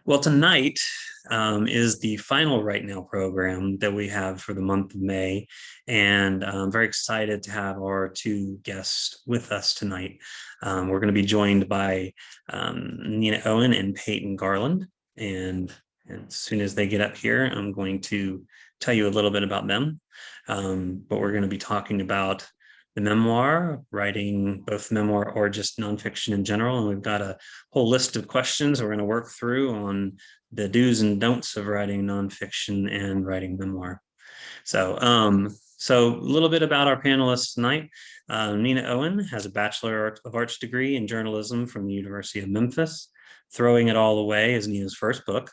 Well, tonight is the final Right Now program that we have for the month of May. And I'm very excited to have our two guests with us tonight. We're going to be joined by Nina Owen and Peyton Garland. And as soon as they get up here, I'm going to tell you a little bit about them. But we're going to be talking about the memoir, writing both memoir or just nonfiction in general. And we've got a whole list of questions we're going to work through on the do's and don'ts of writing nonfiction and writing memoir. So a little bit about our panelists tonight. Nina Owen has a Bachelor of Arts degree in journalism from the University of Memphis. Throwing It All Away is Nina's first book.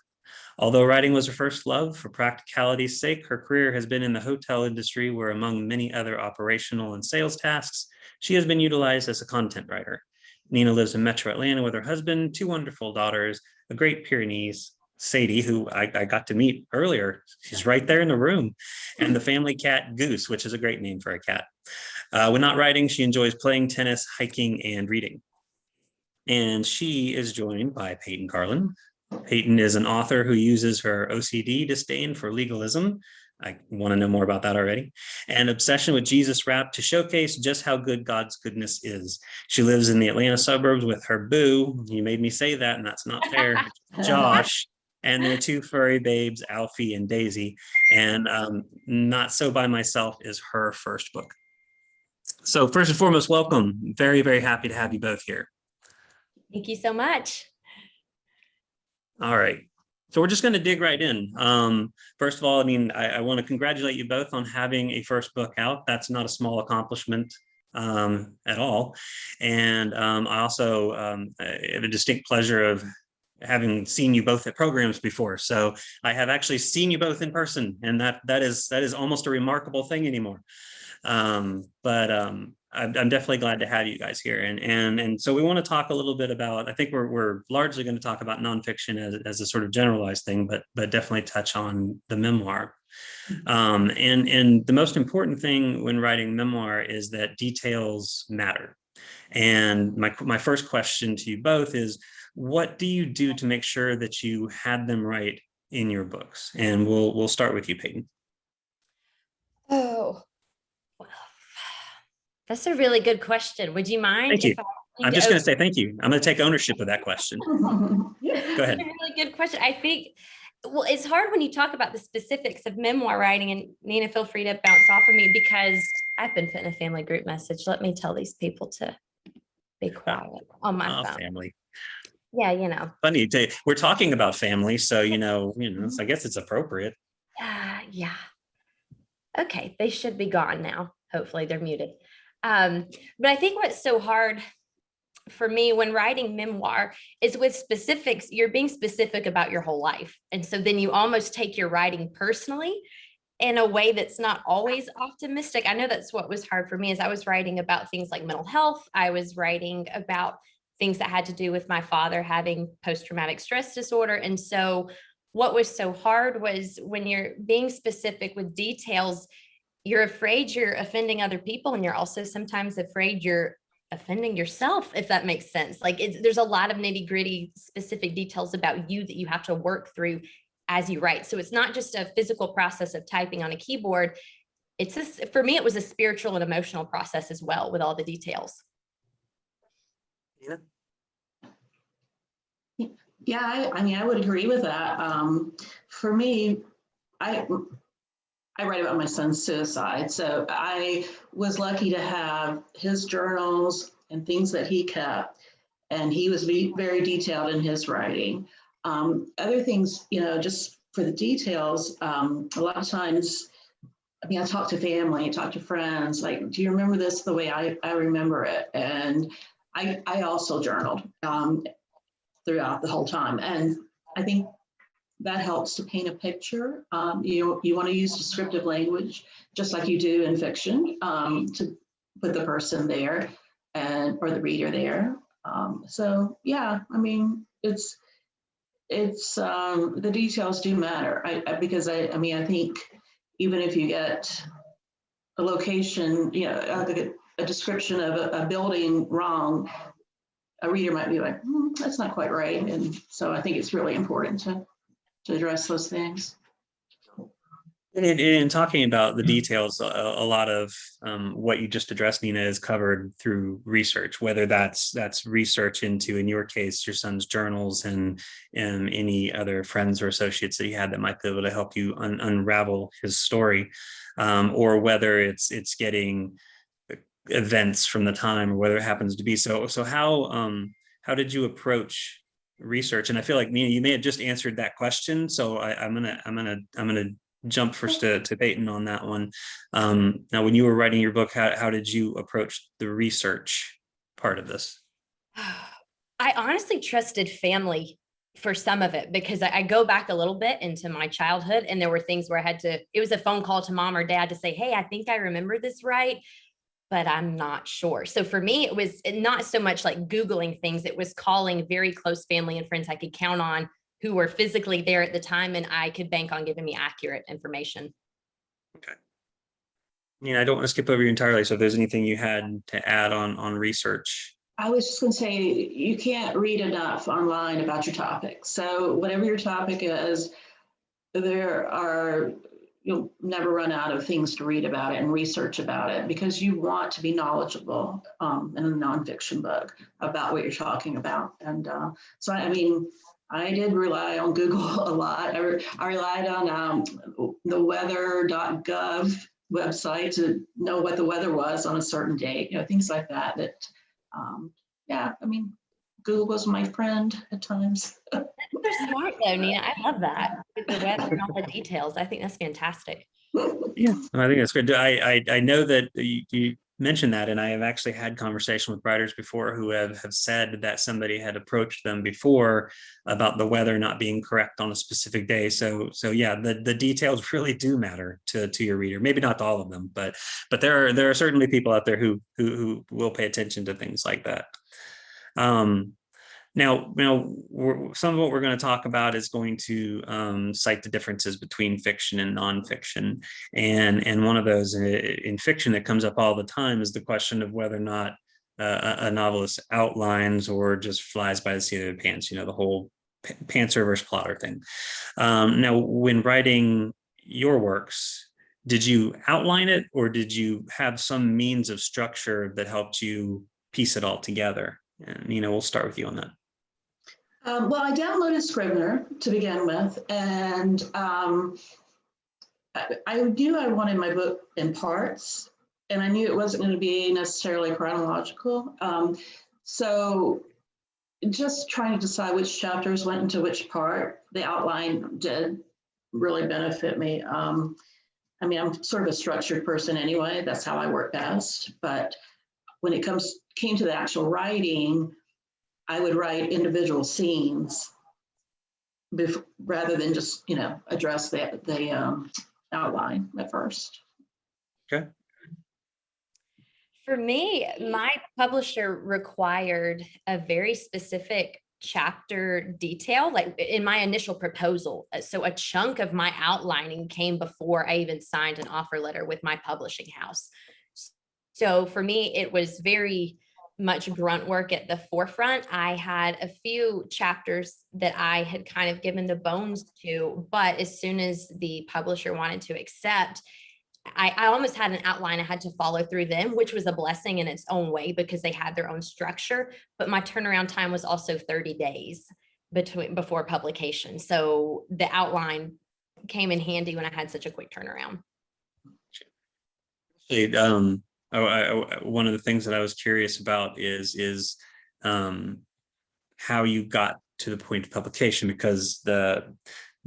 Although writing was her first love, for practicality's sake, her career has been in the hotel industry, where among many other operational and sales tasks, she has been utilized as a content writer. Nina lives in Metro Atlanta with her husband, two wonderful daughters, a Great Pyrenees, Sadie, who I got to meet earlier. She's right there in the room, and the family cat Goose, which is a great name for a cat. When not writing, she enjoys playing tennis, hiking, and reading. And she is joined by Peyton Garland. Peyton is an author who uses her OCD disdain for legalism. I want to know more about that already. And obsession with Jesus rap to showcase just how good God's goodness is. She lives in the Atlanta suburbs with her boo. You made me say that, and that's not fair. Josh. And their two furry babes, Alfie and Daisy. And Not So By Myself is her first book. So first and foremost, welcome. Very, very happy to have you both here. Thank you so much. All right. So we're just going to dig right in. First of all, I want to congratulate you both on having a first book out. That's not a small accomplishment at all. And I also have a distinct pleasure of having seen you both at programs before. So I have actually seen you both in person, and that is almost a remarkable thing anymore. I'm definitely glad to have you guys here. And so we want to talk a little bit about, I think we're largely going to talk about nonfiction as a sort of generalized thing, but definitely touch on the memoir. And the most important thing when writing memoir is that details matter. And my first question to you both is, what do you do to make sure that you had them right in your books? And we'll start with you, Peyton. Oh, that's a really good question. Would you mind? Thank you. I'm just going to say thank you. I'm going to take ownership of that question. Go ahead. That's a really good question. I think, well, it's hard when you talk about the specifics of memoir writing, and Nina, feel free to bounce off of me because I've been put in a family group message. Let me tell these people to be quiet on my phone. Family. Yeah, Funny, we're talking about family, so so I guess it's appropriate. Yeah. Okay, they should be gone now. Hopefully they're muted. But I think what's so hard for me when writing memoir is with specifics, you're being specific about your whole life. And so then you almost take your writing personally in a way that's not always optimistic. I know that's what was hard for me, is I was writing about things like mental health. I was writing about things that had to do with my father having post-traumatic stress disorder. And so what was so hard was when you're being specific with details, you're afraid you're offending other people, and you're also sometimes afraid you're offending yourself, if that makes sense. Like there's a lot of nitty-gritty specific details about you that you have to work through as you write. So it's not just a physical process of typing on a keyboard. For me, it was a spiritual and emotional process as well, with all the details. Yeah, I would agree with that. For me, I write about my son's suicide. So I was lucky to have his journals and things that he kept, and he was very detailed in his writing. Other things, just for the details, a lot of times, I talk to family, I talk to friends, like, do you remember this the way I remember it? And I also journaled throughout the whole time. And I think that helps to paint a picture. You want to use descriptive language, just like you do in fiction, to put the person there or the reader there. So yeah, it's the details do matter. Because I think even if you get a location, a description of a building wrong, a reader might be like, that's not quite right. And so I think it's really important to address those things. In talking about the details, a lot of what you just addressed, Nina, is covered through research, whether that's research into, in your case, your son's journals and any other friends or associates that he had that might be able to help you unravel his story, or whether it's getting events from the time, or whether it happens to be so. So how did you approach research? And I feel like, Nina, you may have just answered that question, so I'm gonna jump first to Peyton on that one. Now, when you were writing your book, how did you approach the research part of this? I honestly trusted family for some of it, because I go back a little bit into my childhood, and there were things where I had to, it was a phone call to mom or dad to say, hey, I think I remember this right, but I'm not sure. So for me, it was not so much like Googling things. It was calling very close family and friends I could count on, who were physically there at the time, and I could bank on giving me accurate information. Okay. I don't want to skip over you entirely. So if there's anything you had to add on research. I was just going to say, you can't read enough online about your topic. So whatever your topic is, you'll never run out of things to read about it and research about it, because you want to be knowledgeable in a nonfiction book about what you're talking about. And so, I mean, I did rely on Google a lot. I relied on the weather.gov website to know what the weather was on a certain date, things like that. Yeah, I mean, Google was my friend at times. They're smart though, Nina. I love that. With the weather and all the details. I think that's fantastic. Yeah, I think that's good. I know that you mentioned that, and I have actually had conversation with writers before who have said that somebody had approached them before about the weather not being correct on a specific day. So yeah, the details really do matter to your reader. Maybe not to all of them, but there are certainly people out there who will pay attention to things like that. Now, some of what we're going to talk about is going to cite the differences between fiction and nonfiction. And one of those in fiction that comes up all the time is the question of whether or not a novelist outlines or just flies by the seat of their pants, the whole pantser versus plotter thing. Now, when writing your works, did you outline it, or did you have some means of structure that helped you piece it all together? And we'll start with you on that. Well, I downloaded Scrivener to begin with, and I knew I wanted my book in parts, and I knew it wasn't going to be necessarily chronological. So just trying to decide which chapters went into which part, the outline did really benefit me. I mean, I'm sort of a structured person anyway. That's how I work best. But when it came to the actual writing, I would write individual scenes rather than just, address the outline at first. Okay. For me, my publisher required a very specific chapter detail, like in my initial proposal. So a chunk of my outlining came before I even signed an offer letter with my publishing house. So for me, it was very much grunt work at the forefront. I had a few chapters that I had kind of given the bones to, but as soon as the publisher wanted to accept, I almost had an outline I had to follow through them, which was a blessing in its own way because they had their own structure. But my turnaround time was also 30 days before publication. So the outline came in handy when I had such a quick turnaround. One of the things that I was curious about is how you got to the point of publication, because the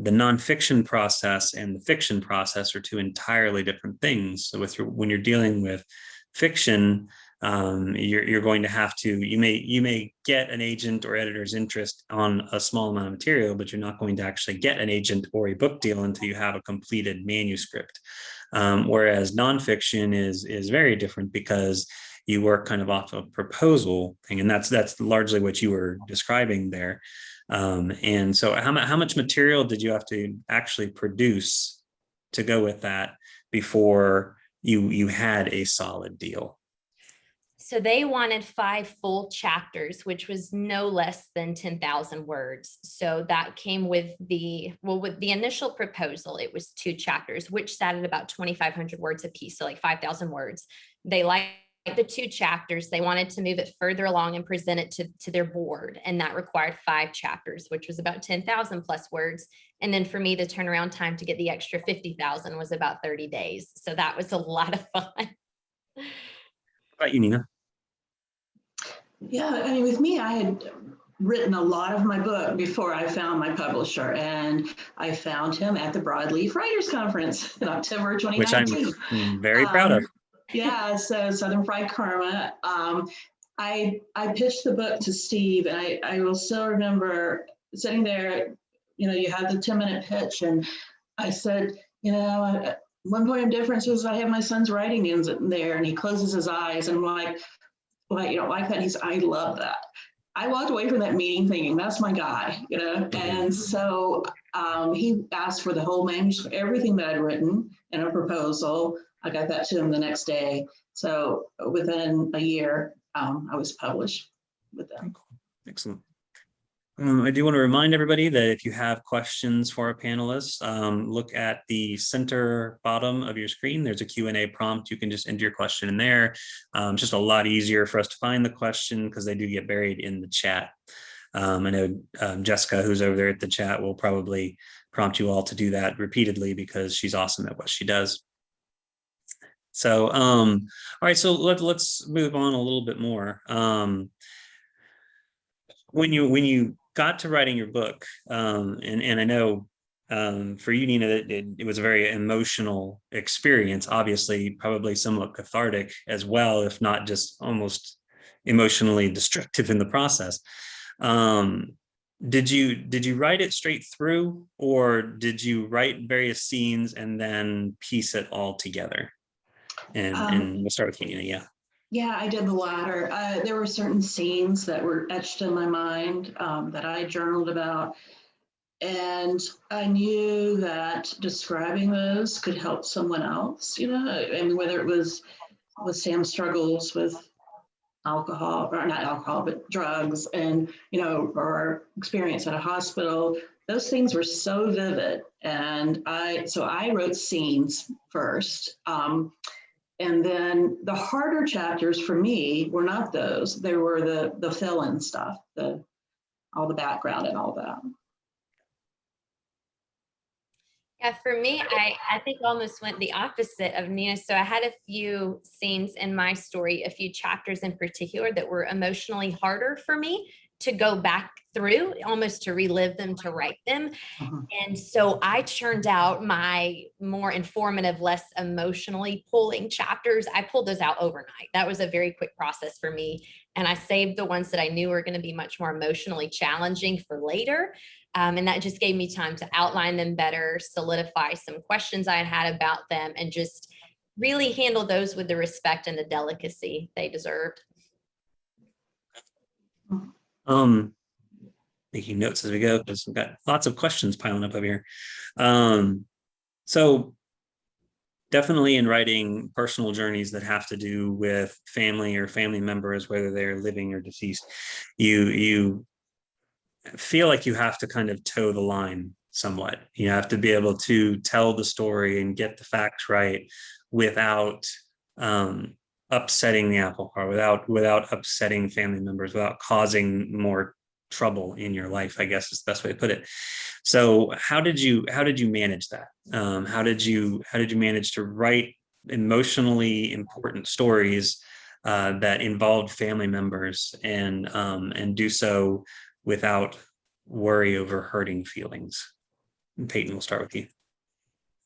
nonfiction process and the fiction process are two entirely different things. So when you're dealing with fiction, you're going to have to, you may get an agent or editor's interest on a small amount of material, but you're not going to actually get an agent or a book deal until you have a completed manuscript. Whereas nonfiction is very different because you work kind of off a proposal thing, and that's largely what you were describing there. And so how much material did you have to actually produce to go with that before you had a solid deal? So they wanted 5 full chapters, which was no less than 10,000 words. So that came with with the initial proposal, it was 2 chapters, which sat at about 2,500 words a piece. So like 5,000 words. They liked the 2 chapters. They wanted to move it further along and present it to their board. And that required 5 chapters, which was about 10,000 plus words. And then for me, the turnaround time to get the extra 50,000 was about 30 days. So that was a lot of fun. How about you, Nina? Yeah, I mean, with me, I had written a lot of my book before I found my publisher, and I found him at the Broadleaf Writers Conference in October Which I'm 2019. very proud of. Yeah, so Southern Fried Karma. I pitched the book to Steve, and I will still remember sitting there. You know, you had the 10-minute pitch, and I said, you know, one point of difference was I have my son's writing in there, and he closes his eyes, and I'm like, well, you don't like that? He's, I love that. I walked away from that meeting thinking, that's my guy, you know? And so he asked for the whole manuscript, everything that I'd written in a proposal. I got that to him the next day. So within a year, I was published with them. Excellent. I do want to remind everybody that if you have questions for our panelists, look at the center bottom of your screen. There's a Q&A prompt. You can just enter your question in there. It's just a lot easier for us to find the question because they do get buried in the chat. I know Jessica, who's over there at the chat, will probably prompt you all to do that repeatedly because she's awesome at what she does. So, all right, so let's move on a little bit more. When you got to writing your book, and I know for you, Nina, it was a very emotional experience, obviously, probably somewhat cathartic as well, if not just almost emotionally destructive in the process. Did you write it straight through, or did you write various scenes and then piece it all together? And we'll start with you, Nina. Yeah. Yeah, I did the latter. There were certain scenes that were etched in my mind that I journaled about. And I knew that describing those could help someone else, you know, I mean, whether it was Sam's struggles with alcohol, or not alcohol, but drugs, and, you know, or experience at a hospital, those things were so vivid. And so I wrote scenes first. And then the harder chapters for me were not those. They were the fill-in stuff, all the background and all that. Yeah, for me, I think almost went the opposite of Nina. So I had a few scenes in my story, a few chapters in particular that were emotionally harder for me to go back through, almost to relive them, to write them. And so I churned out my more informative, less emotionally pulling chapters. I pulled those out overnight. That was a very quick process for me. And I saved the ones that I knew were going to be much more emotionally challenging for later. And that just gave me time to outline them better, solidify some questions I had about them, and just really handle those with the respect and the delicacy they deserved. Making notes as we go because we've got lots of questions piling up over here. So definitely in writing personal journeys that have to do with family or family members, whether they're living or deceased, you feel like you have to kind of toe the line somewhat. You have to be able to tell the story and get the facts right without upsetting the apple cart, without upsetting family members, without causing more trouble in your life, I guess is the best way to put it. So how did you manage that? How did you manage to write emotionally important stories that involved family members and do so without worry over hurting feelings? And Peyton, we'll start with you.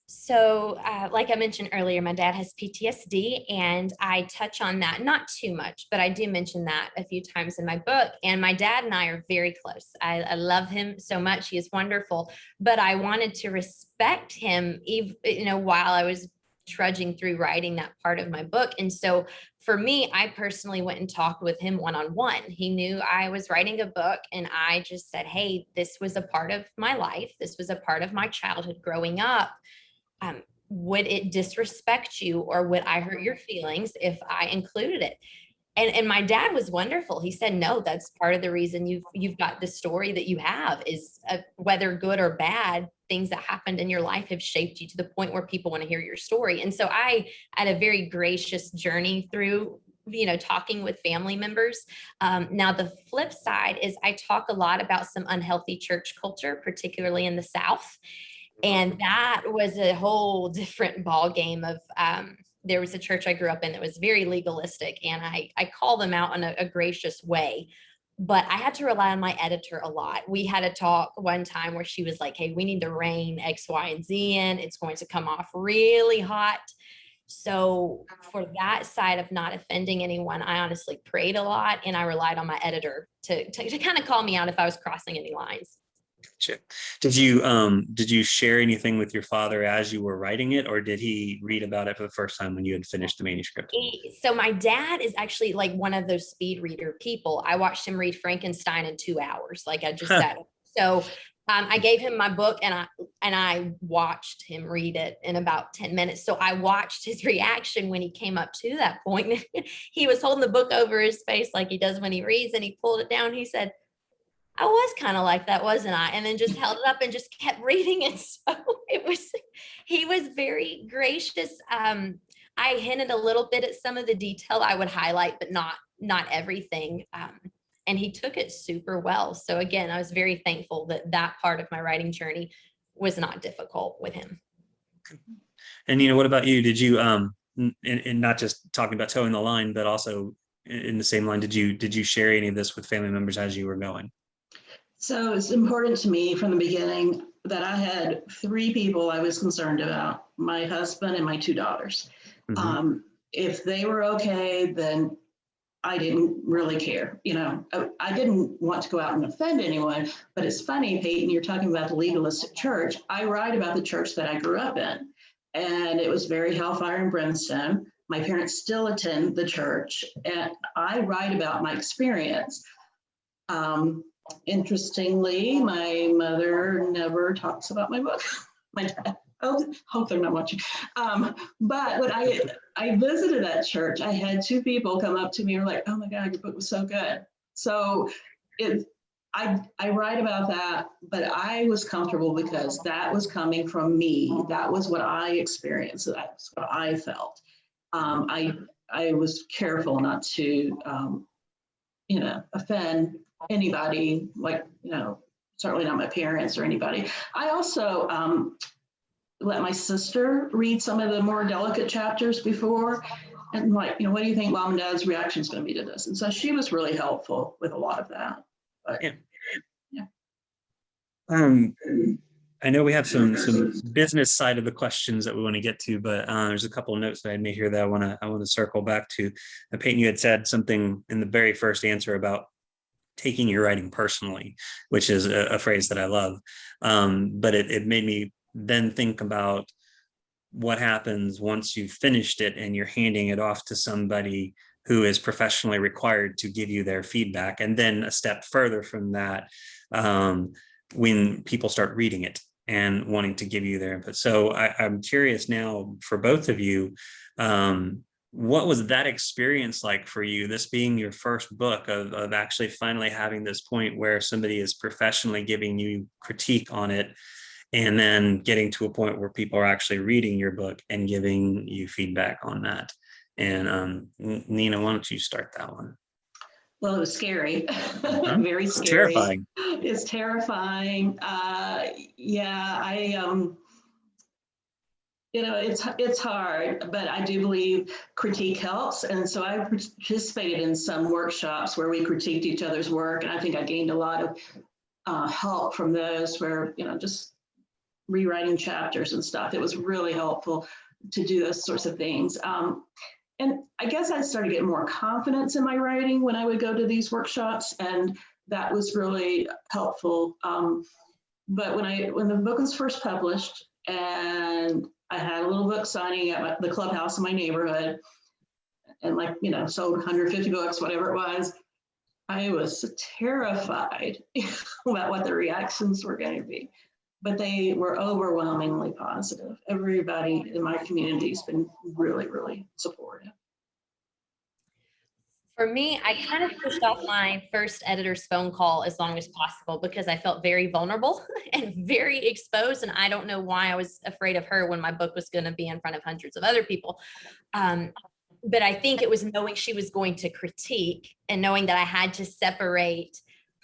So like I mentioned earlier, my dad has PTSD, and I touch on that, not too much, but I do mention that a few times in my book. And my dad and I are very close. I love him so much. He is wonderful, but I wanted to respect him, even, you know, while I was trudging through writing that part of my book. And so for me, I personally went and talked with him one-on-one. He knew I was writing a book, and I just said, hey, this was a part of my life. This was a part of my childhood growing up. Would it disrespect you, or would I hurt your feelings if I included it? And my dad was wonderful. He said, no, that's part of the reason you've got the story that you have is whether good or bad, things that happened in your life have shaped you to the point where people want to hear your story. And so I had a very gracious journey through, talking with family members. Now, the flip side is I talk a lot about some unhealthy church culture, particularly in the South. And that was a whole different ball game of, there was a church I grew up in that was very legalistic, and I call them out in a gracious way, but I had to rely on my editor a lot. We had a talk one time where she was like, hey, we need to rein X, Y, and Z in. It's going to come off really hot. So for that side of not offending anyone, I honestly prayed a lot, and I relied on my editor to kind of call me out if I was crossing any lines. Gotcha. Did you share anything with your father as you were writing it, or did he read about it for the first time when you had finished the manuscript? So my dad is actually like one of those speed reader people. I watched him read Frankenstein in 2 hours. Like I just sat. So I gave him my book, and I watched him read it in about 10 minutes. So I watched his reaction when he came up to that point. He was holding the book over his face like he does when he reads, and he pulled it down. He said, I was kind of like that, wasn't I? And then just held it up and just kept reading it. So he was very gracious. I hinted a little bit at some of the detail I would highlight, but not everything. And he took it super well. So again, I was very thankful that part of my writing journey was not difficult with him. And what about you? Did you and not just talking about towing the line, but also in the same line, did you share any of this with family members as you were going? So it's important to me from the beginning that I had 3 people I was concerned about: my husband and my 2 daughters. Mm-hmm. If they were okay, then I didn't really care. I didn't want to go out and offend anyone, but it's funny, Peyton, you're talking about the legalistic church. I write about the church that I grew up in, and it was very hellfire and brimstone. My parents still attend the church, and I write about my experience. Interestingly, my mother never talks about my book. My dad, hope they're not watching. But when I visited that church, I had 2 people come up to me and were like, "Oh my God, your book was so good." So I write about that, but I was comfortable because that was coming from me. That was what I experienced. That's what I felt. I was careful not to, offend anybody, certainly not my parents or anybody. I also let my sister read some of the more delicate chapters before, and what do you think Mom and Dad's reaction is going to be to this? And so she was really helpful with a lot of that. But, yeah. I know we have some business side of the questions that we want to get to, but there's a couple of notes that I made here that I want to circle back to. Peyton, you had said something in the very first answer about taking your writing personally, which is a phrase that I love. But it made me then think about what happens once you've finished it and you're handing it off to somebody who is professionally required to give you their feedback. And then a step further from that, when people start reading it and wanting to give you their input. So I'm curious now for both of you, what was that experience like for you, this being your first book, of actually finally having this point where somebody is professionally giving you critique on it, and then getting to a point where people are actually reading your book and giving you feedback on that? And Nina, why don't you start that one? Well, it was scary, very scary. Terrifying. It's terrifying. It's hard, but I do believe critique helps. And so I participated in some workshops where we critiqued each other's work. And I think I gained a lot of help from those, where, just rewriting chapters and stuff. It was really helpful to do those sorts of things. And I guess I started getting more confidence in my writing when I would go to these workshops, and that was really helpful. But when the book was first published, and I had a little book signing at the clubhouse in my neighborhood, and sold 150 books, whatever it was, I was terrified about what the reactions were going to be. But they were overwhelmingly positive. Everybody in my community has been really, really supportive. For me, I kind of pushed off my first editor's phone call as long as possible because I felt very vulnerable and very exposed. And I don't know why I was afraid of her when my book was going to be in front of hundreds of other people. Um, but I think it was knowing she was going to critique and knowing that I had to separate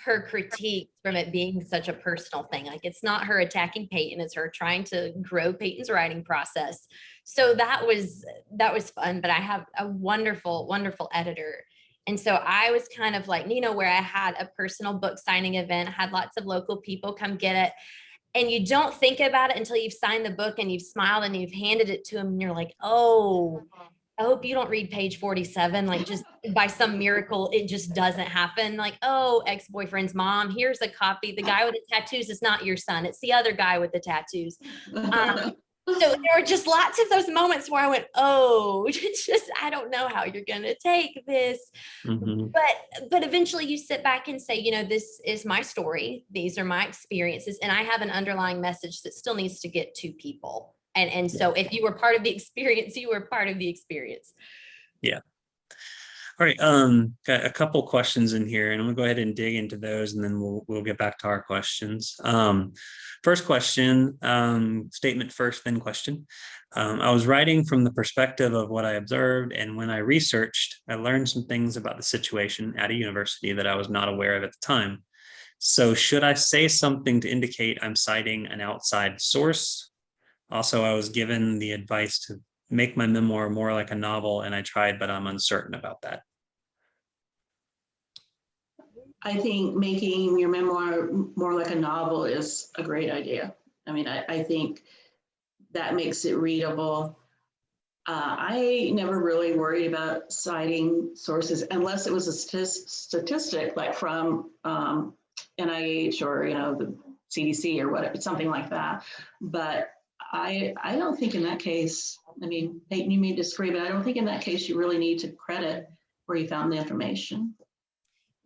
her critique from it being such a personal thing. Like, it's not her attacking Peyton, it's her trying to grow Peyton's writing process. So that was fun. But I have a wonderful, wonderful editor. And so I was kind of like Nina, where I had a personal book signing event, had lots of local people come get it. And you don't think about it until you've signed the book and you've smiled and you've handed it to them. And you're like, oh, I hope you don't read page 47. Like, just by some miracle, it just doesn't happen. Like, oh, ex-boyfriend's mom, here's a copy. The guy with the tattoos is not your son. It's the other guy with the tattoos. So there were just lots of those moments where I went, oh, it's just, I don't know how you're going to take this. Mm-hmm. But eventually you sit back and say, this is my story. These are my experiences. And I have an underlying message that still needs to get to people. And so if you were part of the experience, you were part of the experience. Yeah. All right. Got a couple questions in here, and I'm gonna go ahead and dig into those, and then we'll get back to our questions. First question, statement first, then question. I was writing from the perspective of what I observed, and when I researched, I learned some things about the situation at a university that I was not aware of at the time. So should I say something to indicate I'm citing an outside source? Also, I was given the advice to make my memoir more like a novel, and I tried, but I'm uncertain about that. I think making your memoir more like a novel is a great idea. I mean, I think that makes it readable. I never really worried about citing sources unless it was a statistic like from NIH or the CDC or whatever, something like that. But I don't think in that case, I mean, Peyton, you may disagree, but I don't think in that case you really need to credit where you found the information.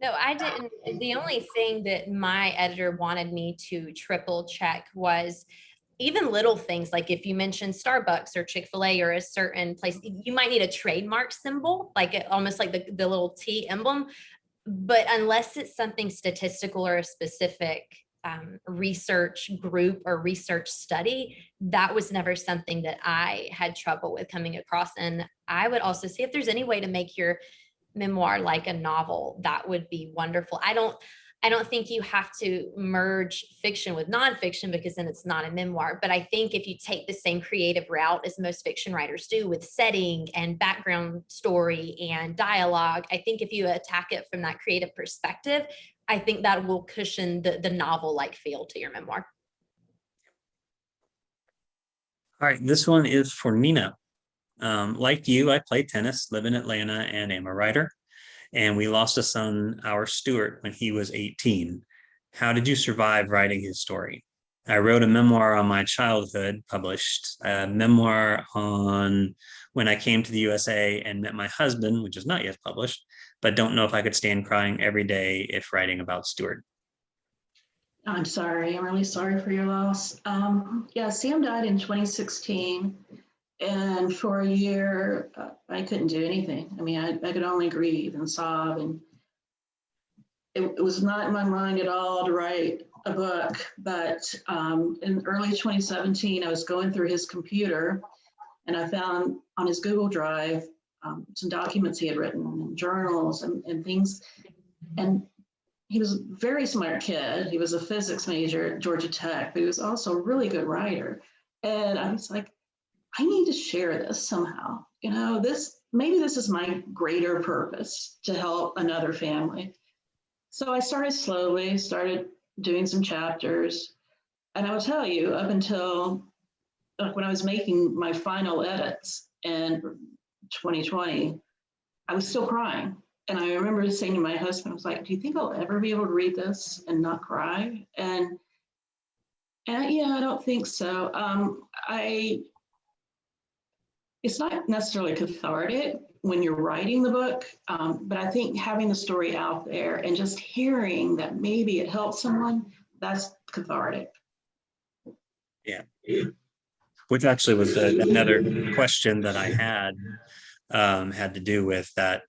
No, I didn't. The only thing that my editor wanted me to triple check was even little things, like if you mentioned Starbucks or Chick-fil-A or a certain place, you might need a trademark symbol, like almost like the little T emblem. But unless it's something statistical or a specific research group or research study, that was never something that I had trouble with coming across. And I would also say if there's any way to make your memoir like a novel, that would be wonderful. I don't think you have to merge fiction with nonfiction because then it's not a memoir. But I think if you take the same creative route as most fiction writers do with setting and background story and dialogue, I think if you attack it from that creative perspective, I think that will cushion the novel-like feel to your memoir. All right, this one is for Nina. Like you, I play tennis, live in Atlanta, and am a writer. And we lost a son, our Stuart, when he was 18. How did you survive writing his story? I wrote a memoir on my childhood, published a memoir on when I came to the USA and met my husband, which is not yet published, but don't know if I could stand crying every day if writing about Stuart. I'm sorry. I'm really sorry for your loss. Yeah, Sam died in 2016. And for a year, I couldn't do anything. I mean, I could only grieve and sob. And it was not in my mind at all to write a book. But in early 2017, I was going through his computer and I found on his Google Drive some documents he had written and journals and things. And he was a very smart kid. He was a physics major at Georgia Tech, but he was also a really good writer. And I was like, I need to share this somehow. Maybe this is my greater purpose, to help another family. So I started doing some chapters. And I will tell you, up until when I was making my final edits in 2020, I was still crying. And I remember saying to my husband, I was like, do you think I'll ever be able to read this and not cry? And yeah, I don't think so. It's not necessarily cathartic when you're writing the book, but I think having the story out there and just hearing that maybe it helps someone, that's cathartic. Yeah. Which actually was another question that I had to do with that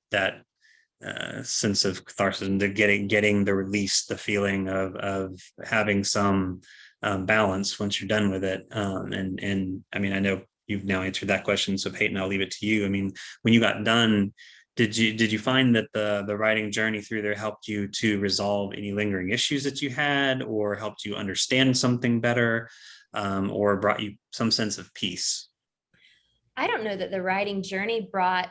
sense of catharsis and to getting the release, the feeling of having some balance once you're done with it. And I mean, I know you've now answered that question, so Peyton, I'll leave it to you. I mean, when you got done, did you find that the writing journey through there helped you to resolve any lingering issues that you had, or helped you understand something better, or brought you some sense of peace? I don't know that the writing journey brought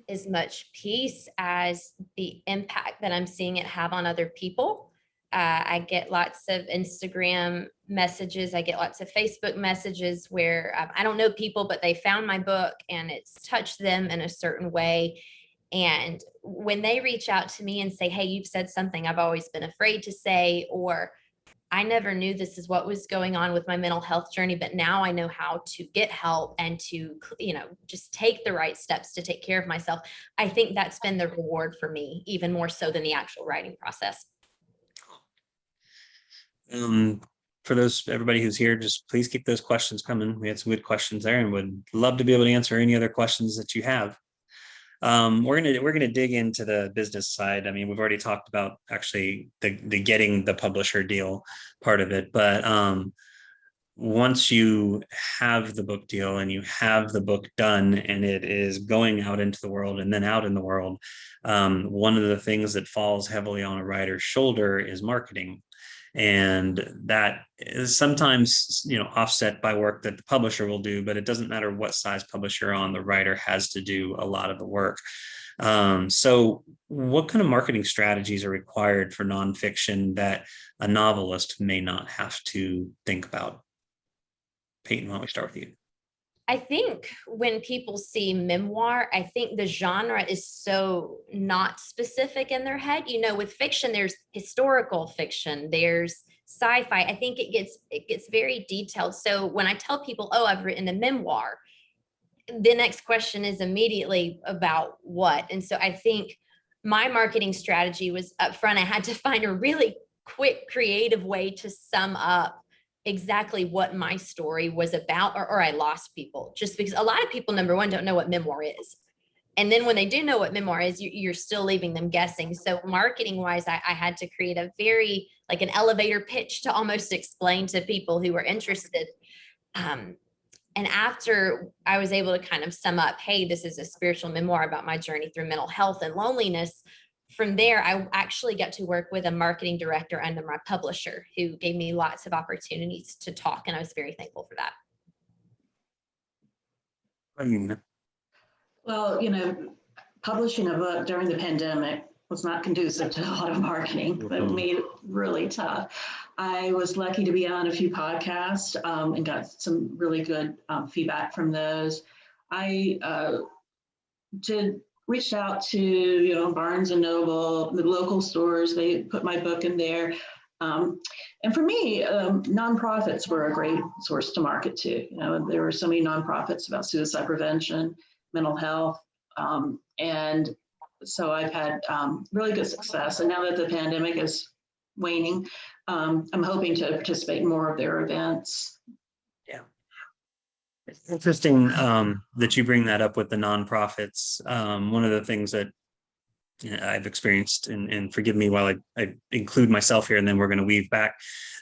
as much peace as the impact that I'm seeing it have on other people. I get lots of Instagram messages. I get lots of Facebook messages where I don't know people, but they found my book and it's touched them in a certain way. And when they reach out to me and say, hey, you've said something I've always been afraid to say, or I never knew this is what was going on with my mental health journey, but now I know how to get help and to, just take the right steps to take care of myself. I think that's been the reward for me, even more so than the actual writing process. For everybody who's here, just please keep those questions coming. We had some good questions there, and would love to be able to answer any other questions that you have. We're gonna dig into the business side. I mean, we've already talked about actually the getting the publisher deal part of it, but once you have the book deal and you have the book done and it is going out into the world and then out in the world, one of the things that falls heavily on a writer's shoulder is marketing. And that is sometimes, offset by work that the publisher will do, but it doesn't matter what size publisher you're on, the writer has to do a lot of the work. So what kind of marketing strategies are required for nonfiction that a novelist may not have to think about? Peyton, why don't we start with you? I think when people see memoir, I think the genre is so not specific in their head. With fiction, there's historical fiction, there's sci-fi. I think it gets very detailed. So when I tell people, oh, I've written a memoir, the next question is immediately about what. And so I think my marketing strategy was upfront. I had to find a really quick, creative way to sum up exactly what my story was about, or I lost people, just because a lot of people, number one, don't know what memoir is. And then when they do know what memoir is, you're still leaving them guessing. So marketing wise, I had to create a very like an elevator pitch to almost explain to people who were interested. And after I was able to kind of sum up, hey, this is a spiritual memoir about my journey through mental health and loneliness. From there, I actually got to work with a marketing director under my publisher who gave me lots of opportunities to talk. And I was very thankful for that. Well, publishing a book during the pandemic was not conducive to a lot of marketing, but it made it really tough. I was lucky to be on a few podcasts and got some really good feedback from those. I reached out to, Barnes and Noble, the local stores. They put my book in there. And for me, nonprofits were a great source to market to. There were so many nonprofits about suicide prevention, mental health. And so I've had really good success. And now that the pandemic is waning, I'm hoping to participate in more of their events. Yeah. It's interesting that you bring that up with the nonprofits. One of the things that I've experienced, and forgive me while I include myself here, and then we're going to weave back.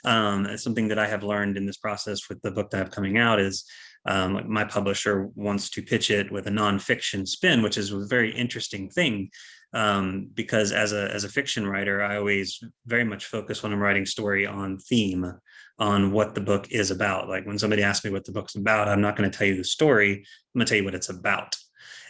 Something that I have learned in this process with the book that I have coming out is my publisher wants to pitch it with a nonfiction spin, which is a very interesting thing. Because as a fiction writer, I always very much focus when I'm writing story on theme, on what the book is about. Like when somebody asks me what the book's about, I'm not going to tell you the story. I'm going to tell you what it's about.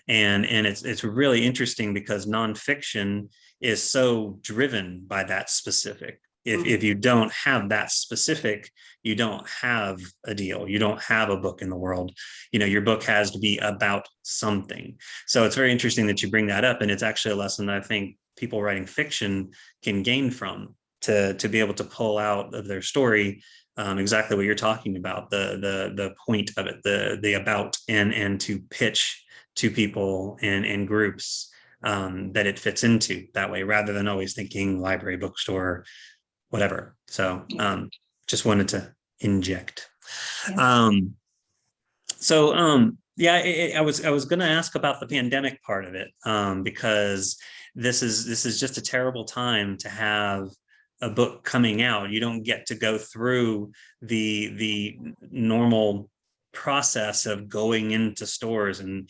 And it's really interesting because nonfiction is so driven by that specific. If you don't have that specific, you don't have a deal. You don't have a book in the world. Your book has to be about something. So it's very interesting that you bring that up. And it's actually a lesson that I think people writing fiction can gain from, to be able to pull out of their story exactly what you're talking about, the point of it, the about, and to pitch to people and groups that it fits into that way, rather than always thinking library, bookstore, whatever. So just wanted to inject. Yeah. Yeah, I was going to ask about the pandemic part of it, because this is just a terrible time to have a book coming out. You don't get to go through the normal process of going into stores and,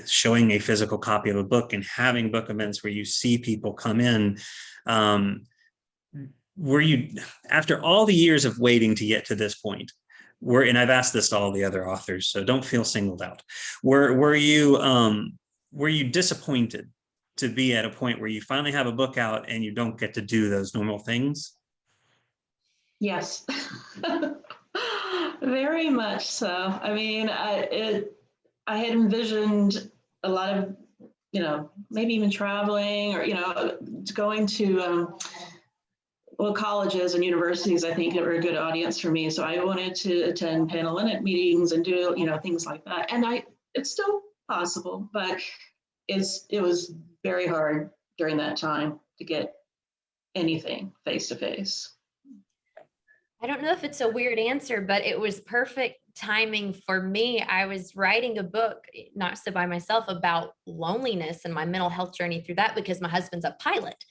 showing a physical copy of a book and having book events where you see people come in. Um, were you, after all the years of waiting to get to this point, and I've asked this to all the other authors, so don't feel singled out. Were you disappointed to be at a point where you finally have a book out and you don't get to do those normal things? Yes. Very much so. I mean, I had envisioned a lot of, maybe even traveling or, going to, well, colleges and universities, I think, are a good audience for me. So I wanted to attend Panhellenic meetings and do, things like that. And it's still possible, but it was very hard during that time to get anything face to face. I don't know if it's a weird answer, but it was perfect timing for me. I was writing a book, not so by myself, about loneliness and my mental health journey through that because my husband's a pilot.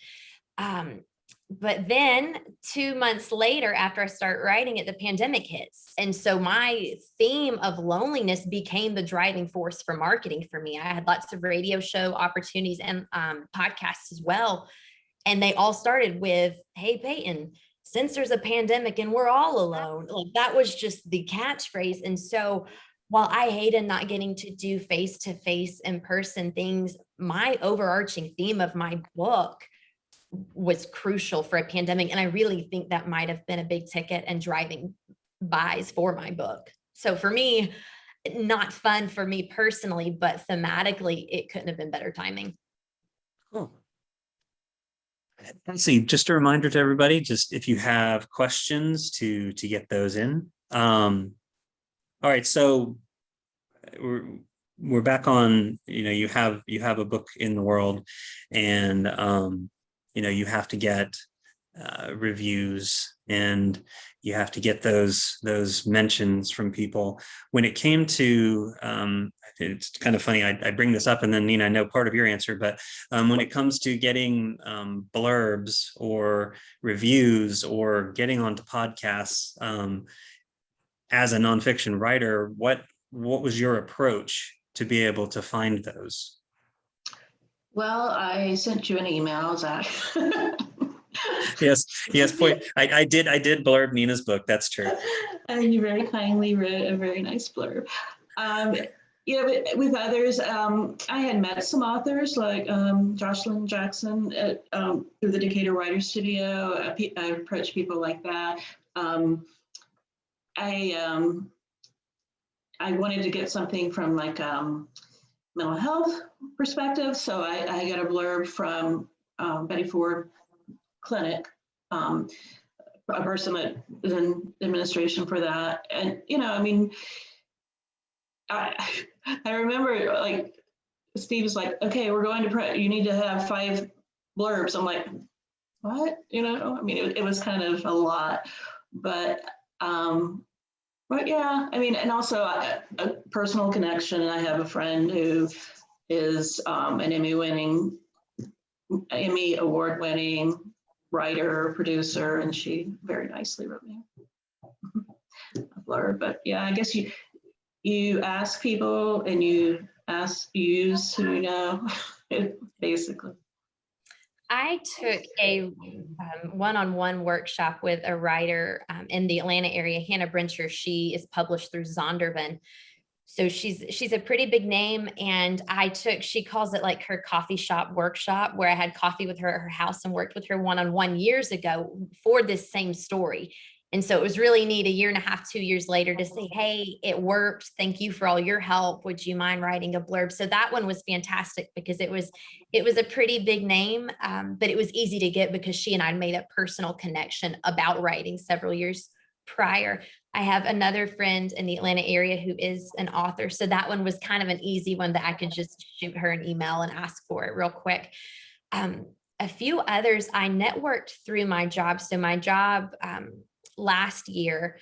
But then 2 months later, after I start writing it, the pandemic hits. And so my theme of loneliness became the driving force for marketing for me. I had lots of radio show opportunities and podcasts as well. And they all started with, "Hey, Peyton, since there's a pandemic and we're all alone," like that was just the catchphrase. And so while I hated not getting to do face-to-face in-person things, my overarching theme of my book was crucial for a pandemic. And I really think that might have been a big ticket and driving buys for my book. So for me, not fun for me personally, but thematically, it couldn't have been better timing. Cool. Let's see, just a reminder to everybody, just if you have questions to get those in. All right, so we're back on, you have a book in the world, and you have to get reviews, and you have to get those mentions from people. When it came to, it's kind of funny, I bring this up and then, Nina, I know part of your answer, but when it comes to getting blurbs or reviews or getting onto podcasts, as a nonfiction writer, what was your approach to be able to find those? Well, I sent you an email, Zach. Yes. Point. I did blurb Nina's book. That's true. And you very kindly wrote a very nice blurb. But with others, I had met some authors like Jocelyn Jackson through the Decatur Writers Studio. I approached people like that. I wanted to get something from like mental health perspective, so I got a blurb from Betty Ford Clinic, a person that is in administration for that. And, I mean, I remember like Steve was like, "Okay, we're going to you need to have 5 blurbs." I'm like, "What?" I mean, it was kind of a lot, but yeah, I mean, and also a personal connection. I have a friend who is an Emmy award-winning writer, producer, and she very nicely wrote me a blurb. But yeah, I guess you ask people and you use who you know, basically. I took a one-on-one workshop with a writer in the Atlanta area, Hannah Brencher. She is published through Zondervan. So she's a pretty big name. And she calls it like her coffee shop workshop, where I had coffee with her at her house and worked with her one-on-one years ago for this same story. And so it was really neat 1.5 years, 2 years later to say, "Hey, it worked. Thank you for all your help. Would you mind writing a blurb?" So that one was fantastic because it was a pretty big name, but it was easy to get because she and I made a personal connection about writing several years prior. I have another friend in the Atlanta area who is an author. So that one was kind of an easy one that I could just shoot her an email and ask for it real quick. A few others I networked through my job. So my job last year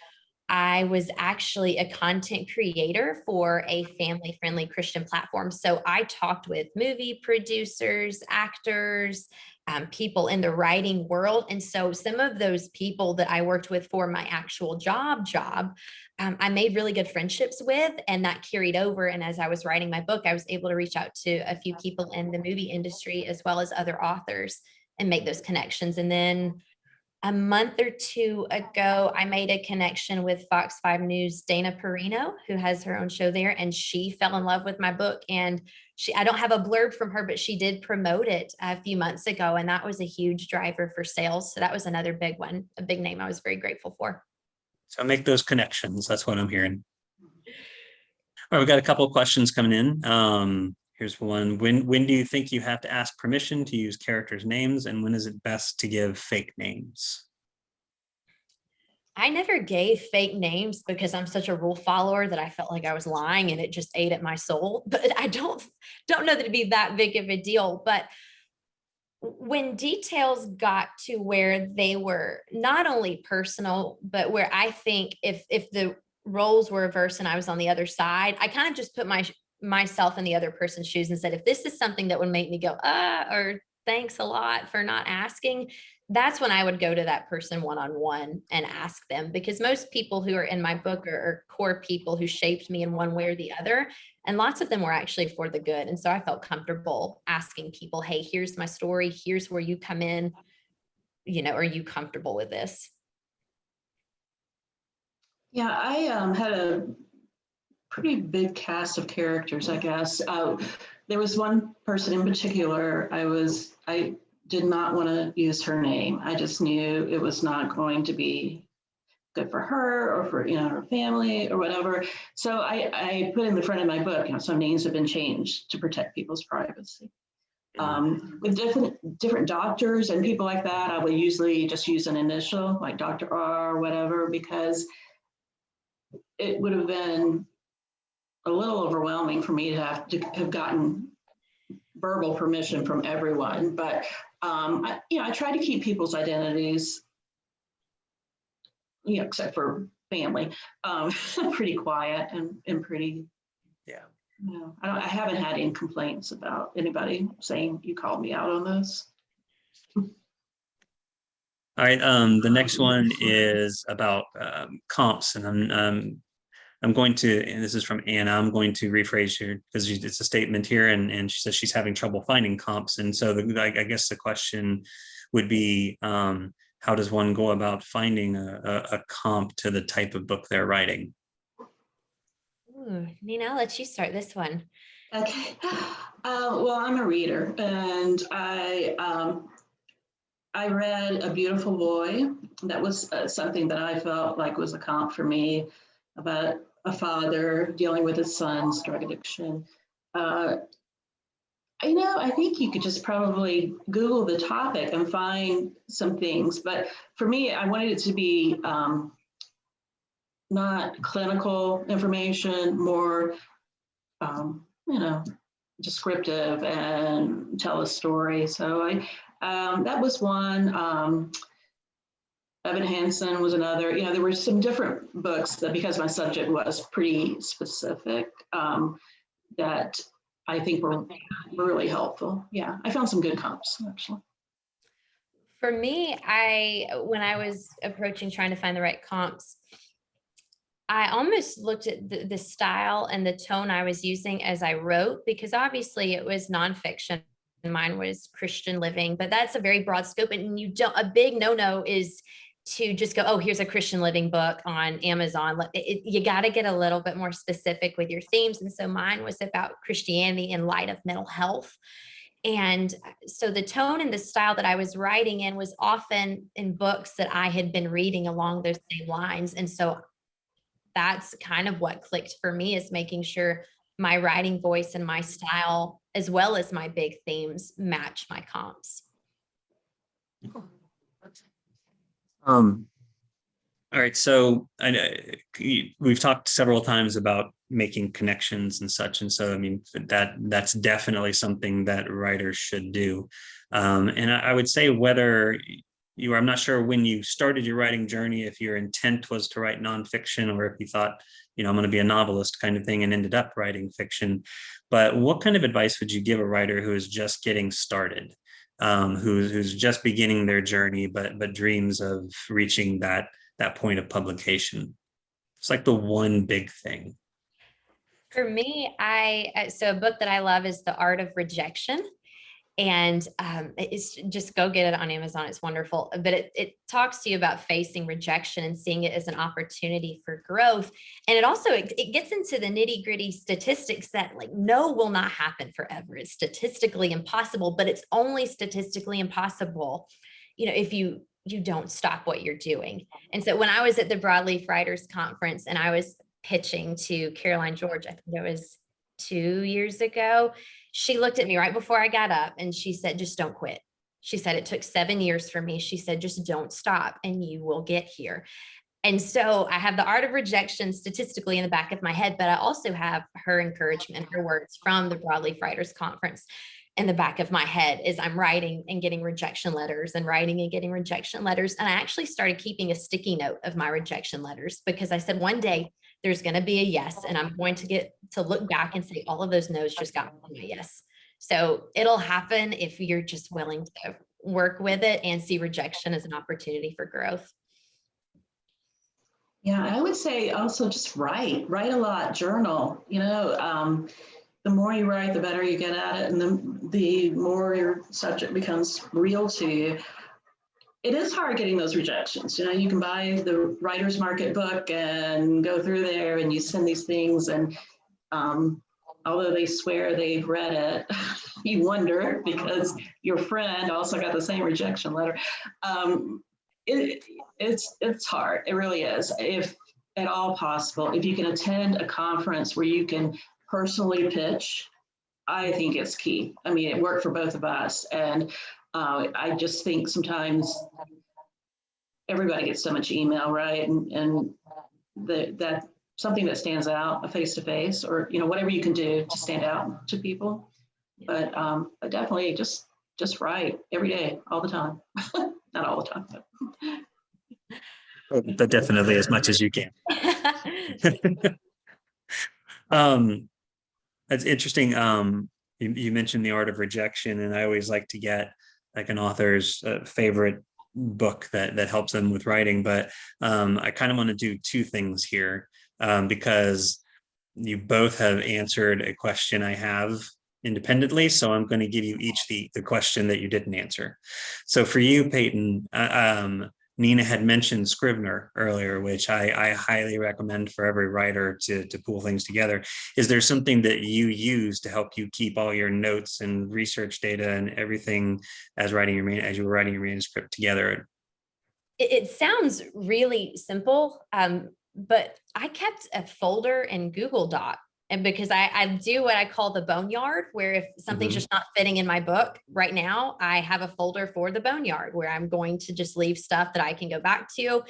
I was actually a content creator for a family-friendly Christian platform. So I talked with movie producers, actors, people in the writing world. And so some of those people that I worked with for my actual job, I made really good friendships with, and that carried over. And as I was writing my book, I was able to reach out to a few people in the movie industry as well as other authors and make those connections. And then a month or two ago, I made a connection with Fox 5 News, Dana Perino, who has her own show there, and she fell in love with my book. And I don't have a blurb from her, but she did promote it a few months ago, and that was a huge driver for sales. So that was another big one, a big name I was very grateful for. So make those connections. That's what I'm hearing. All right, we've got a couple of questions coming in. Here's one. When do you think you have to ask permission to use characters' names, and when is it best to give fake names? I never gave fake names because I'm such a rule follower that I felt like I was lying and it just ate at my soul. But I don't know that it'd be that big of a deal. But when details got to where they were not only personal, but where I think if the roles were reversed and I was on the other side, I kind of just put myself in the other person's shoes and said, if this is something that would make me go, or thanks a lot for not asking, that's when I would go to that person one-on-one and ask them, because most people who are in my book are core people who shaped me in one way or the other. And lots of them were actually for the good. And so I felt comfortable asking people, hey, here's my story. Here's where you come in. Are you comfortable with this? Yeah, I had a pretty big cast of characters, I guess. There was one person in particular, I did not want to use her name. I just knew it was not going to be good for her or for her family or whatever. So I put in the front of my book, some names have been changed to protect people's privacy. With different doctors and people like that, I would usually just use an initial, like Dr. R or whatever, because it would have been a little overwhelming for me to have gotten verbal permission from everyone. But I try to keep people's identities, except for family, pretty quiet and pretty. Yeah. I haven't had any complaints about anybody saying you called me out on this. All right. The next one is about comps, and I'm going to, and this is from Anna, I'm going to rephrase here because it's a statement here, and she says she's having trouble finding comps. And so I guess the question would be, how does one go about finding a comp to the type of book they're writing? Ooh, Nina, I'll let you start this one. Okay. Well, I'm a reader, and I read A Beautiful Boy. That was something that I felt like was a comp for me, about a father dealing with his son's drug addiction. I think you could just probably Google the topic and find some things. But for me, I wanted it to be not clinical information, more, descriptive and tell a story. So that was one. Evan Hansen was another. There were some different books that, because my subject was pretty specific, that I think were really helpful. Yeah, I found some good comps, actually. For me, when I was approaching trying to find the right comps, I almost looked at the style and the tone I was using as I wrote, because obviously it was nonfiction. Mine was Christian living, but that's a very broad scope. And a big no-no is to just go, oh, here's a Christian living book on Amazon. You got to get a little bit more specific with your themes. And so mine was about Christianity in light of mental health. And so the tone and the style that I was writing in was often in books that I had been reading along those same lines. And so that's kind of what clicked for me, is making sure my writing voice and my style, as well as my big themes, match my comps. All right. So we've talked several times about making connections and such. And so, that's definitely something that writers should do. And I would say whether I'm not sure when you started your writing journey, if your intent was to write nonfiction or if you thought, I'm going to be a novelist kind of thing and ended up writing fiction. But what kind of advice would you give a writer who is just getting started, who's just beginning their journey, but dreams of reaching that point of publication? It's like the one big thing. For me, so a book that I love is The Art of Rejection. And it's just go get it on Amazon. It's wonderful. But it talks to you about facing rejection and seeing it as an opportunity for growth. And it also, it gets into the nitty gritty statistics that like no will not happen forever. It's statistically impossible, but it's only statistically impossible, if you don't stop what you're doing. And so when I was at the Broadleaf Writers Conference and I was pitching to Caroline George, I think it was 2 years ago, she looked at me right before I got up and she said, just don't quit. She said, it took 7 years for me. She said, just don't stop and you will get here. And so I have The Art of Rejection statistically in the back of my head, but I also have her encouragement, her words from the Broadleaf Writers Conference in the back of my head as I'm writing and getting rejection letters and writing and getting rejection letters. And I actually started keeping a sticky note of my rejection letters because I said, one day there's going to be a yes. And I'm going to get to look back and say, all of those no's just got me a yes. So it'll happen if you're just willing to work with it and see rejection as an opportunity for growth. Yeah, I would say also just write a lot, journal, the more you write, the better you get at it. And the more your subject becomes real to you. It is hard getting those rejections. You can buy the Writer's Market book and go through there and you send these things. And although they swear they've read it, you wonder because your friend also got the same rejection letter. It's hard. It really is. If at all possible, if you can attend a conference where you can personally pitch, I think it's key. I mean, it worked for both of us. And I just think sometimes everybody gets so much email, right? And that something that stands out, a face-to-face or, whatever you can do to stand out to people. But definitely just write every day, all the time. Not all the time, but definitely as much as you can. That's interesting. You mentioned The Art of Rejection, and I always like to get like an author's favorite book that helps them with writing. But I kind of want to do two things here because you both have answered a question I have independently. So I'm going to give you each the question that you didn't answer. So for you, Peyton, Nina had mentioned Scrivener earlier, which I highly recommend for every writer to pull things together. Is there something that you use to help you keep all your notes and research data and everything as you were writing your manuscript together? It sounds really simple, but I kept a folder in Google Doc. And because I do what I call the boneyard, where if something's just not fitting in my book right now, I have a folder for the boneyard where I'm going to just leave stuff that I can go back to.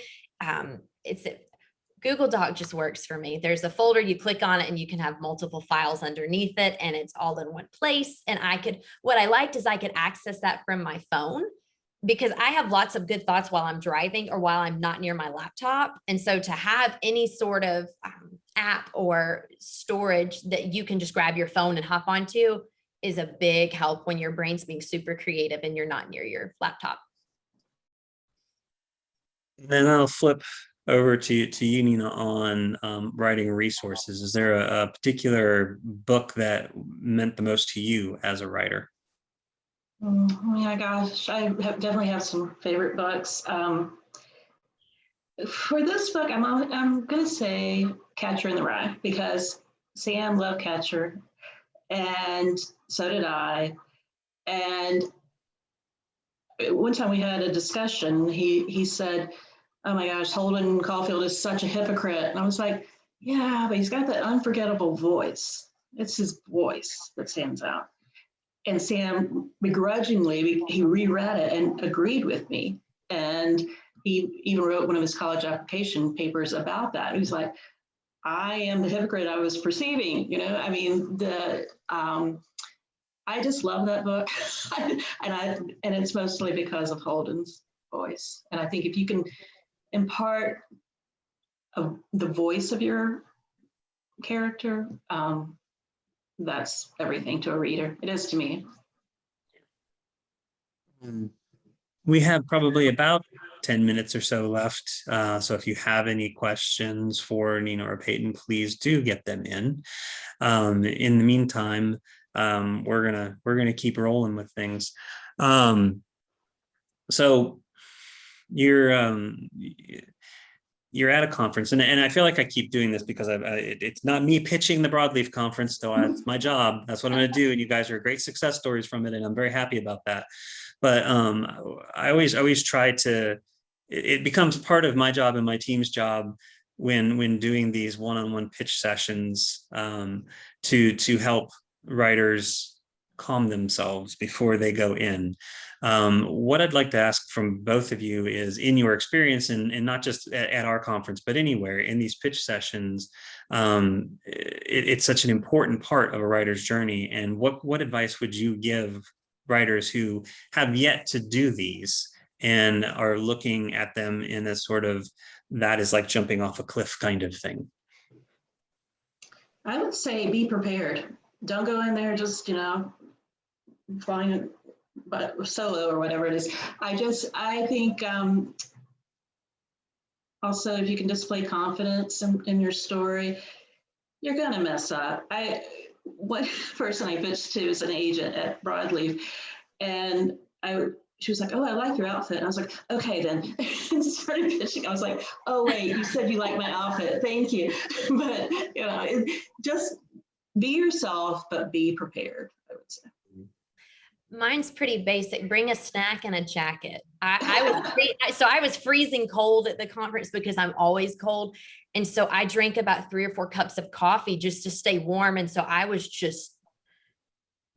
Google Doc just works for me. There's a folder, you click on it and you can have multiple files underneath it and it's all in one place. And what I liked is I could access that from my phone because I have lots of good thoughts while I'm driving or while I'm not near my laptop. And so to have any sort of app or storage that you can just grab your phone and hop onto is a big help when your brain's being super creative and you're not near your laptop. Then I'll flip over to you, Nina, on writing resources. Is there a particular book that meant the most to you as a writer? Oh my gosh, I definitely have some favorite books. For this book, I'm going to say Catcher in the Rye because Sam loved Catcher, and so did I. And one time we had a discussion. He said, "Oh my gosh, Holden Caulfield is such a hypocrite," and I was like, "Yeah, but he's got that unforgettable voice. It's his voice that stands out." And Sam begrudgingly, he reread it and agreed with me. And he even wrote one of his college application papers about that. He was like, I am the hypocrite I was perceiving, I mean, I just love that book. and it's mostly because of Holden's voice. And I think if you can impart the voice of your character, that's everything to a reader. It is to me. We have probably about 10 minutes or so left. So if you have any questions for Nina or Peyton, please do get them in. In the meantime, we're gonna keep rolling with things. So you're at a conference, and I feel like I keep doing this because it's not me pitching the broadleaf conference, though it's my job. That's what I'm going to do, and you guys are great success stories from it, and I'm very happy about that. But I always try to. It becomes part of my job and my team's job when doing these one-on-one pitch sessions to help writers calm themselves before they go in. What I'd like to ask from both of you is, in your experience, and not just at our conference, but anywhere in these pitch sessions, it's such an important part of a writer's journey. And what advice would you give writers who have yet to do these and are looking at them in a sort of, that is like jumping off a cliff kind of thing? I would say be prepared. Don't go in there just, flying it, but solo or whatever it is. I think also, if you can display confidence in your story, you're gonna mess up. One person I pitched to is an agent at Broadleaf, and she was like, "Oh, I like your outfit." And I was like, "Okay, then." And started pitching. I was like, "Oh wait, you said you like my outfit. Thank you." But just be yourself, but be prepared, I would say. Mine's pretty basic. Bring a snack and a jacket. I was freezing cold at the conference because I'm always cold. And so I drank about 3 or 4 cups of coffee just to stay warm. And so I was just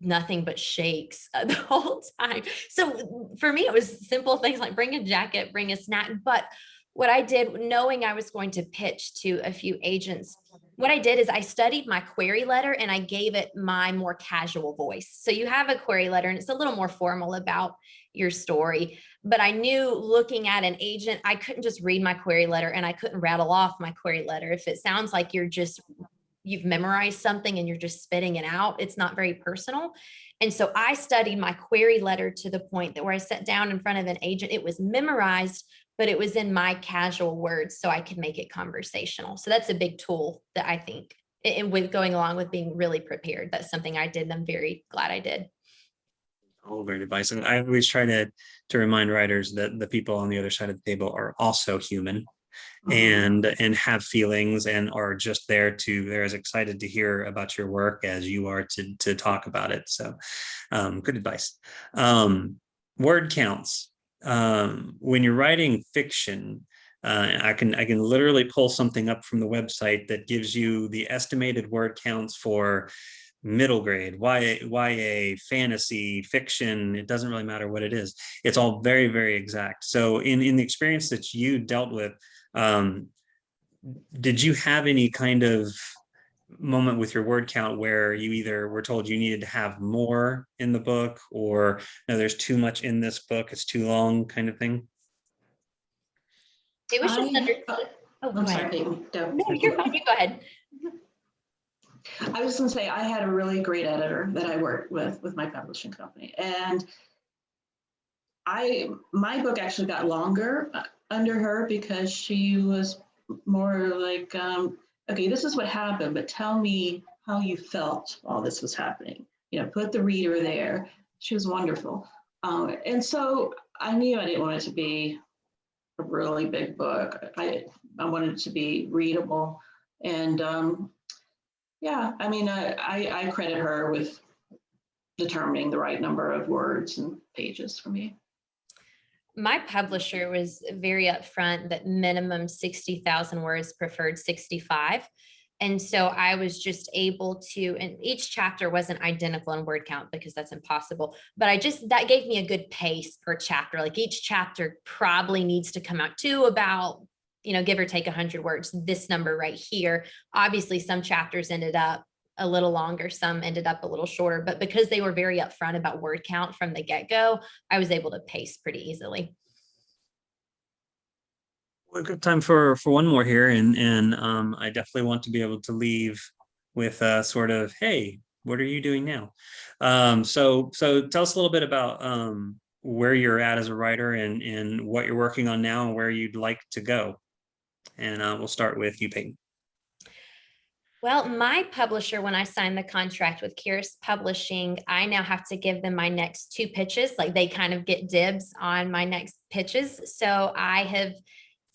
nothing but shakes the whole time. So for me, it was simple things like bring a jacket, bring a snack. But what I did, knowing I was going to pitch to a few agents, what I did is I studied my query letter and I gave it my more casual voice. So you have a query letter and it's a little more formal about your story. But I knew, looking at an agent, I couldn't just read my query letter and I couldn't rattle off my query letter. If it sounds like you've memorized something and you're just spitting it out, it's not very personal. And so I studied my query letter to the point that where I sat down in front of an agent, it was memorized, but it was in my casual words so I could make it conversational. So that's a big tool that I think, and with going along with being really prepared, that's something I did and I'm very glad I did. All great advice. And I always try to remind writers that the people on the other side of the table are also human. And have feelings and are just they're as excited to hear about your work as you are to talk about it. So good advice. Word counts. When you're writing fiction, I can literally pull something up from the website that gives you the estimated word counts for middle grade, YA, fantasy, fiction. It doesn't really matter what it is. It's all very, very exact. So in the experience that you dealt with, did you have any kind of moment with your word count where you either were told you needed to have more in the book, or no, there's too much in this book, it's too long, kind of thing? It was just I'm sorry, Peyton. No, you're fine. You go ahead. I was going to say, I had a really great editor that I worked with my publishing company, and my book actually got longer under her because she was more like, okay, this is what happened, but tell me how you felt while this was happening. Put the reader there. She was wonderful. And so I knew I didn't want it to be a really big book. I wanted it to be readable. And yeah, I mean, I credit her with determining the right number of words and pages for me. My publisher was very upfront that minimum 60,000 words, preferred 65. And so I was just able to, and each chapter wasn't identical in word count because that's impossible, but that gave me a good pace per chapter. Like each chapter probably needs to come out to about, give or take 100 words, this number right here. Obviously some chapters ended up a little longer, some ended up a little shorter, but because they were very upfront about word count from the get-go, I was able to pace pretty easily. We've got time for one more here, and I definitely want to be able to leave with a sort of, hey, what are you doing now? So tell us a little bit about where you're at as a writer and what you're working on now and where you'd like to go. And we'll start with you, Peyton. Well, my publisher, when I signed the contract with Curious Publishing, I now have to give them my next two pitches. Like they kind of get dibs on my next pitches. So I have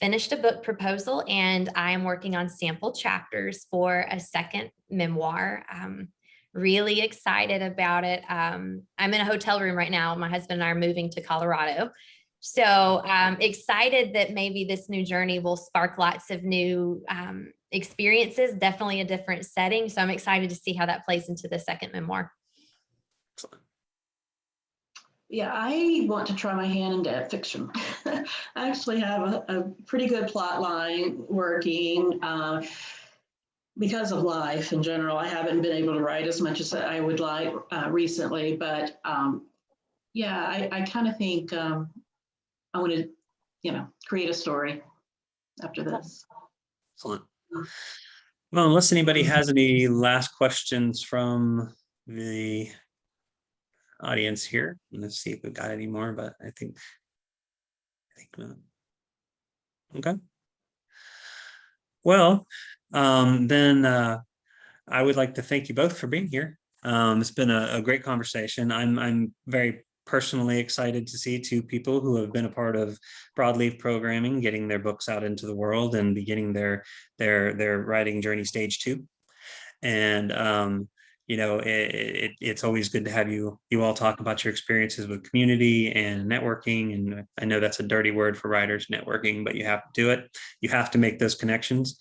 finished a book proposal and I am working on sample chapters for a second memoir. Really excited about it. I'm in a hotel room right now. My husband and I are moving to Colorado. So excited that maybe this new journey will spark lots of new experiences, definitely a different setting. So I'm excited to see how that plays into the second memoir. Excellent. Yeah, I want to try my hand in fiction. I actually have a pretty good plot line working. Because of life in general, I haven't been able to write as much as I would like recently, but yeah, I kind of think I want to, create a story after this. Excellent. Well, unless anybody has any last questions from the audience here, let's see if we've got any more, but I think not. Okay. Well, then I would like to thank you both for being here. It's been a great conversation. I'm very personally excited to see two people who have been a part of broadleaf programming getting their books out into the world and beginning their writing journey stage 2. And it's always good to have you all talk about your experiences with community and networking. And I know that's a dirty word for writers, networking, but you have to do it. You have to make those connections.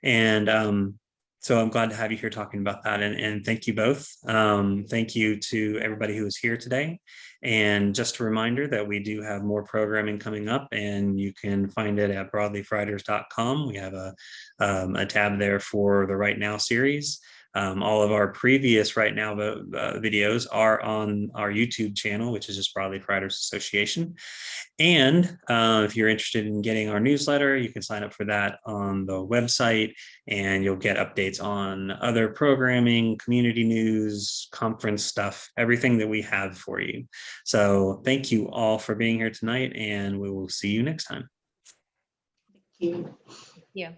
And so I'm glad to have you here talking about that. And thank you both. Thank you to everybody who is here today. And just a reminder that we do have more programming coming up, and you can find it at broadleafwriters.com. We have a tab there for the Right Now series. All of our previous Right Now videos are on our YouTube channel, which is just Broadleaf Writers Association. And if you're interested in getting our newsletter, you can sign up for that on the website, and you'll get updates on other programming, community news, conference stuff, everything that we have for you. So thank you all for being here tonight, and we will see you next time. Thank you. Yeah.